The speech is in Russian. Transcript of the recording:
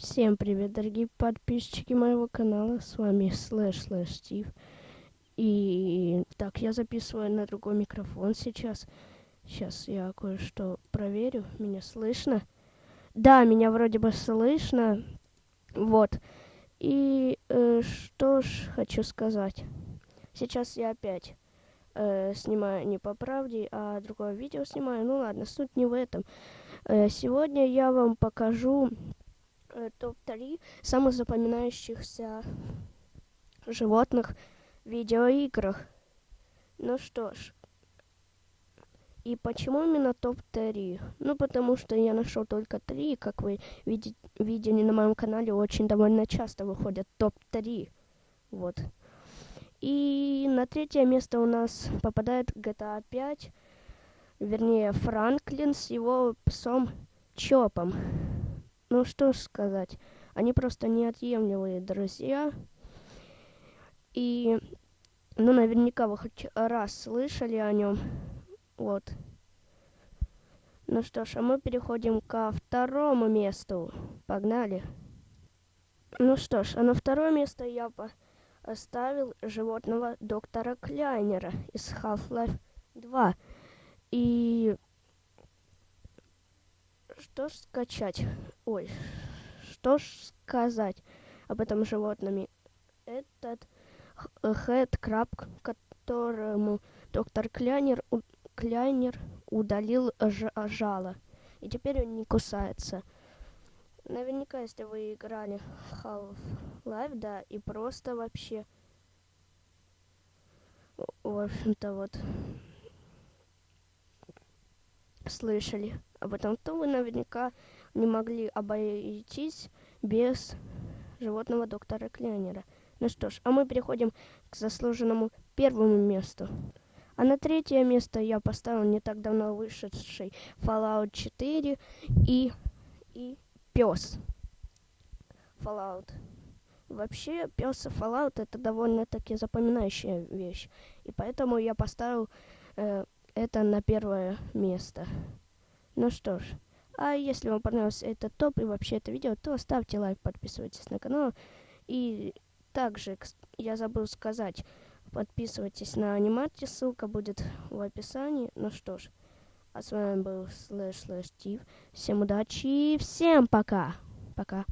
Всем привет, дорогие подписчики моего канала, с вами //Стив. И так, я записываю на другой микрофон сейчас. Сейчас я кое-что проверю, меня слышно? Да, меня вроде бы слышно, вот. И что ж хочу сказать. Сейчас я опять снимаю не по правде, а другое видео снимаю. Ну ладно, суть не в этом. Сегодня я вам покажу топ-3 самых запоминающихся животных в видеоиграх. Ну что ж, и почему именно топ-3? Ну, потому что я нашел только 3, как вы видели на моем канале, очень довольно часто выходят топ-3. Вот. И на третье место у нас попадает GTA 5, вернее, Франклин с его псом Чопом. Ну, что сказать, они просто неотъемлемые друзья. И, ну, наверняка вы хоть раз слышали о нем. Вот. Ну что ж, а мы переходим ко второму месту. Погнали. Ну что ж, а на второе место я оставил животного доктора Кляйнера из Half-Life 2. И что ж скачать? Ой, что ж сказать об этом животном? Этот Хэдкраб, которому доктор Кляйнер удалил жало. И теперь он не кусается. Наверняка, если вы играли в Half-Life, да, и просто вообще, в общем-то, вот, слышали об этом, то вы наверняка не могли обойтись без животного доктора Кляйнера. Ну что ж, а мы переходим к заслуженному первому месту. А на третье место я поставил не так давно вышедший Fallout 4 и пес Fallout. Вообще, пес Fallout это довольно-таки запоминающая вещь. И поэтому я поставил это на первое место. Ну что ж, а если вам понравился этот топ и вообще это видео, то ставьте лайк, подписывайтесь на канал. И также я забыл сказать, подписывайтесь на анимати, ссылка будет в описании. Ну что ж, а с вами был //Стив. Всем удачи и всем пока. Пока.